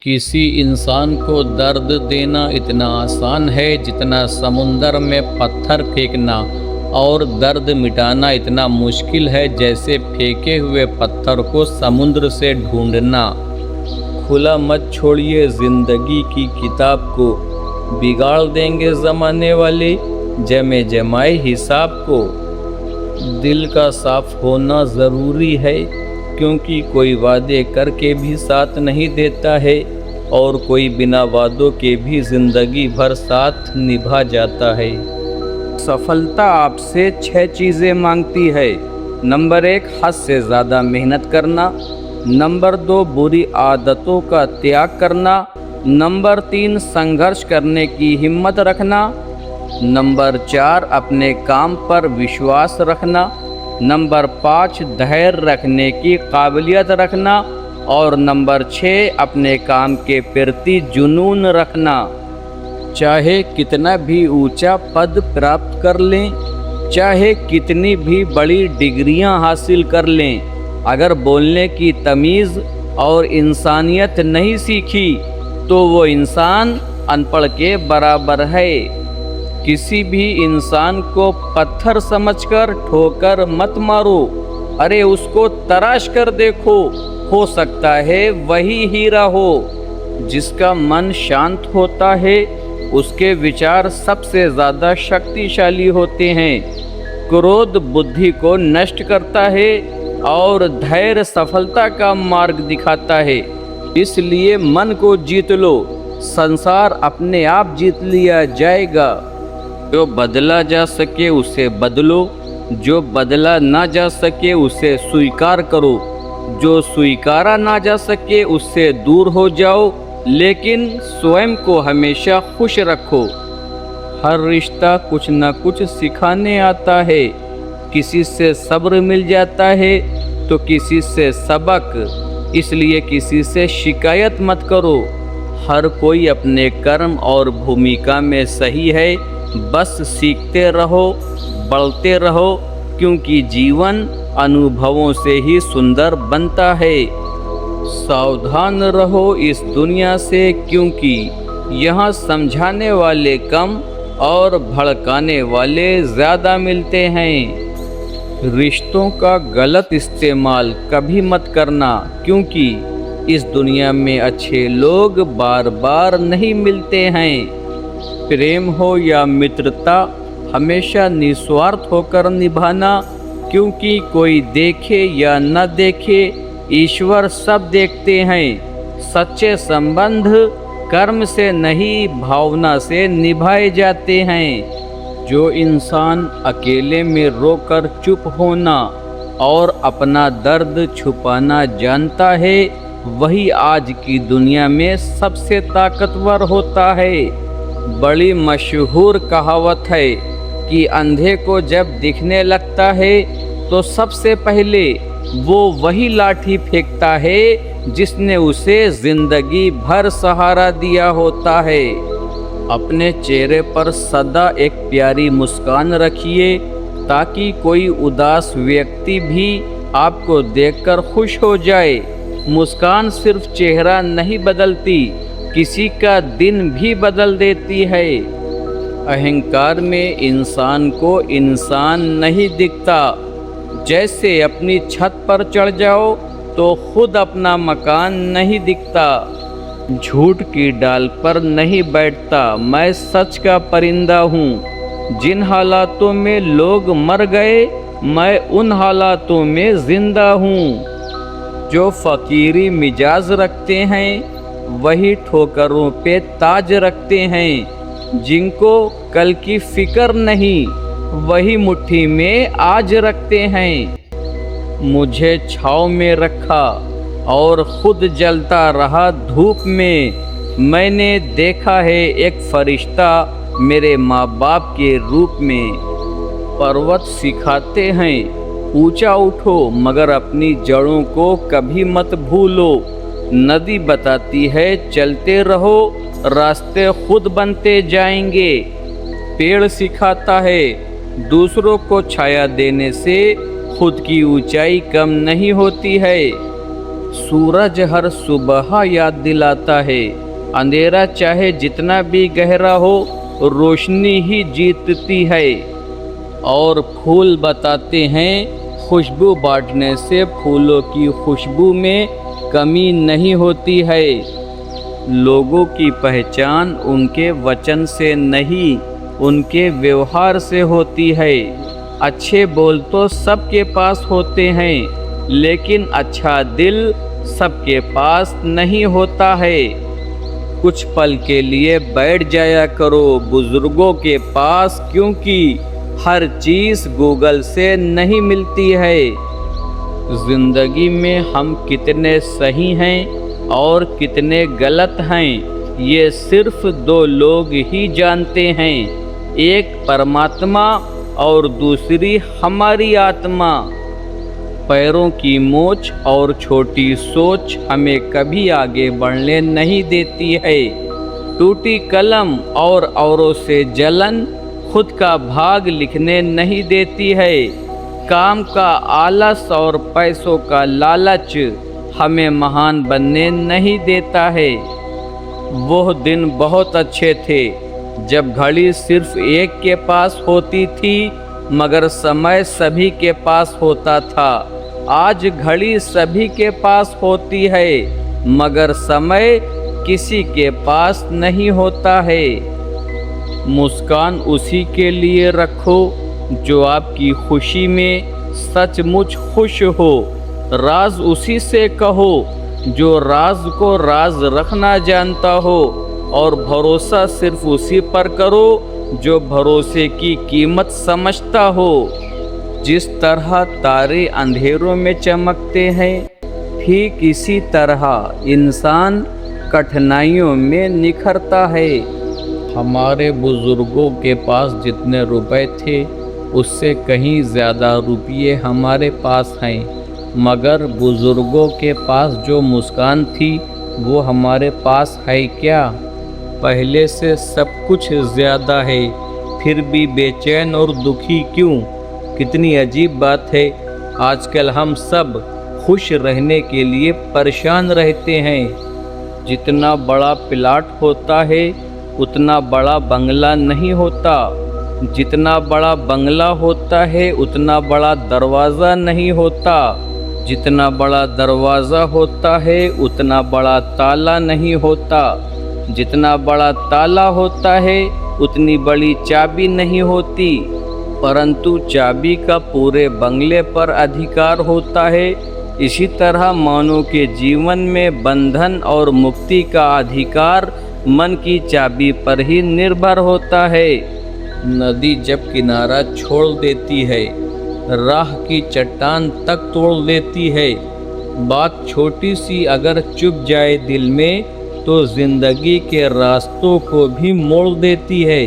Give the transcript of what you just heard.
किसी इंसान को दर्द देना इतना आसान है जितना समुंदर में पत्थर फेंकना, और दर्द मिटाना इतना मुश्किल है जैसे फेंके हुए पत्थर को समुद्र से ढूंढना। खुला मत छोड़िए ज़िंदगी की किताब को, बिगाड़ देंगे ज़माने वाले जमे जमाए हिसाब को। दिल का साफ होना ज़रूरी है, क्योंकि कोई वादे करके भी साथ नहीं देता है और कोई बिना वादों के भी ज़िंदगी भर साथ निभा जाता है। सफलता आपसे 6 चीज़ें मांगती है। नंबर 1, हद से ज़्यादा मेहनत करना। नंबर 2, बुरी आदतों का त्याग करना। नंबर 3, संघर्ष करने की हिम्मत रखना। नंबर 4, अपने काम पर विश्वास रखना। नंबर 5, धैर्य रखने की काबिलियत रखना। और नंबर 6, अपने काम के प्रति जुनून रखना। चाहे कितना भी ऊंचा पद प्राप्त कर लें, चाहे कितनी भी बड़ी डिग्रियां हासिल कर लें, अगर बोलने की तमीज़ और इंसानियत नहीं सीखी तो वो इंसान अनपढ़ के बराबर है। किसी भी इंसान को पत्थर समझकर ठोकर मत मारो, अरे उसको तराश कर देखो, हो सकता है वही हीरा हो। जिसका मन शांत होता है उसके विचार सबसे ज़्यादा शक्तिशाली होते हैं। क्रोध बुद्धि को नष्ट करता है और धैर्य सफलता का मार्ग दिखाता है। इसलिए मन को जीत लो, संसार अपने आप जीत लिया जाएगा। जो बदला जा सके उसे बदलो, जो बदला ना जा सके उसे स्वीकार करो, जो स्वीकारा ना जा सके उससे दूर हो जाओ, लेकिन स्वयं को हमेशा खुश रखो। हर रिश्ता कुछ न कुछ सिखाने आता है। किसी से सब्र मिल जाता है तो किसी से सबक, इसलिए किसी से शिकायत मत करो। हर कोई अपने कर्म और भूमिका में सही है, बस सीखते रहो, बढ़ते रहो, क्योंकि जीवन अनुभवों से ही सुंदर बनता है। सावधान रहो इस दुनिया से, क्योंकि यहाँ समझाने वाले कम और भड़काने वाले ज़्यादा मिलते हैं। रिश्तों का गलत इस्तेमाल कभी मत करना, क्योंकि इस दुनिया में अच्छे लोग बार बार नहीं मिलते हैं। प्रेम हो या मित्रता, हमेशा निस्वार्थ होकर निभाना, क्योंकि कोई देखे या न देखे ईश्वर सब देखते हैं। सच्चे संबंध कर्म से नहीं भावना से निभाए जाते हैं। जो इंसान अकेले में रोकर चुप होना और अपना दर्द छुपाना जानता है, वही आज की दुनिया में सबसे ताकतवर होता है। बड़ी मशहूर कहावत है कि अंधे को जब दिखने लगता है तो सबसे पहले वो वही लाठी फेंकता है जिसने उसे जिंदगी भर सहारा दिया होता है। अपने चेहरे पर सदा एक प्यारी मुस्कान रखिए, ताकि कोई उदास व्यक्ति भी आपको देखकर खुश हो जाए। मुस्कान सिर्फ चेहरा नहीं बदलती, किसी का दिन भी बदल देती है। अहंकार में इंसान को इंसान नहीं दिखता। जैसे अपनी छत पर चढ़ जाओ तो खुद अपना मकान नहीं दिखता। झूठ की डाल पर नहीं बैठता, मैं सच का परिंदा हूँ। जिन हालातों में लोग मर गए, मैं उन हालातों में जिंदा हूँ। जो फकीरी मिजाज रखते हैं वही ठोकरों पे ताज रखते हैं। जिनको कल की फिक्र नहीं, वही मुट्ठी में आज रखते हैं। मुझे छाँव में रखा और खुद जलता रहा धूप में। मैंने देखा है एक फरिश्ता मेरे माँ बाप के रूप में। पर्वत सिखाते हैं ऊंचा उठो, मगर अपनी जड़ों को कभी मत भूलो। नदी बताती है चलते रहो, रास्ते खुद बनते जाएंगे। पेड़ सिखाता है दूसरों को छाया देने से खुद की ऊंचाई कम नहीं होती है। सूरज हर सुबह याद दिलाता है, अंधेरा चाहे जितना भी गहरा हो रोशनी ही जीतती है। और फूल बताते हैं खुशबू बांटने से फूलों की खुशबू में कमी नहीं होती है। लोगों की पहचान उनके वचन से नहीं, उनके व्यवहार से होती है। अच्छे बोल तो सबके पास होते हैं, लेकिन अच्छा दिल सबके पास नहीं होता है। कुछ पल के लिए बैठ जाया करो बुजुर्गों के पास, क्योंकि हर चीज़ गूगल से नहीं मिलती है। जिंदगी में हम कितने सही हैं और कितने गलत हैं, ये सिर्फ दो लोग ही जानते हैं, एक परमात्मा और दूसरी हमारी आत्मा। पैरों की मोच और छोटी सोच हमें कभी आगे बढ़ने नहीं देती है। टूटी कलम और औरों से जलन खुद का भाग लिखने नहीं देती है। काम का आलस और पैसों का लालच हमें महान बनने नहीं देता है। वह दिन बहुत अच्छे थे जब घड़ी सिर्फ एक के पास होती थी, मगर समय सभी के पास होता था। आज घड़ी सभी के पास होती है, मगर समय किसी के पास नहीं होता है। मुस्कान उसी के लिए रखो जो आपकी खुशी में सचमुच खुश हो। राज उसी से कहो जो राज को राज रखना जानता हो, और भरोसा सिर्फ उसी पर करो जो भरोसे की कीमत समझता हो। जिस तरह तारे अंधेरों में चमकते हैं, ठीक इसी तरह इंसान कठिनाइयों में निखरता है। हमारे बुजुर्गों के पास जितने रुपए थे उससे कहीं ज़्यादा रुपये हमारे पास हैं, मगर बुजुर्गों के पास जो मुस्कान थी वो हमारे पास है क्या? पहले से सब कुछ ज़्यादा है, फिर भी बेचैन और दुखी क्यों? कितनी अजीब बात है, आजकल हम सब खुश रहने के लिए परेशान रहते हैं। जितना बड़ा प्लाट होता है उतना बड़ा बंगला नहीं होता, जितना बड़ा बंगला होता है उतना बड़ा दरवाज़ा नहीं होता, जितना बड़ा दरवाज़ा होता है उतना बड़ा ताला नहीं होता, जितना बड़ा ताला होता है उतनी बड़ी चाबी नहीं होती। परंतु चाबी का पूरे बंगले पर अधिकार होता है। इसी तरह मानव के जीवन में बंधन और मुक्ति का अधिकार मन की चाबी पर ही निर्भर होता है। नदी जब किनारा छोड़ देती है, राह की चट्टान तक तोड़ देती है। बात छोटी सी अगर चुप जाए दिल में तो जिंदगी के रास्तों को भी मोड़ देती है।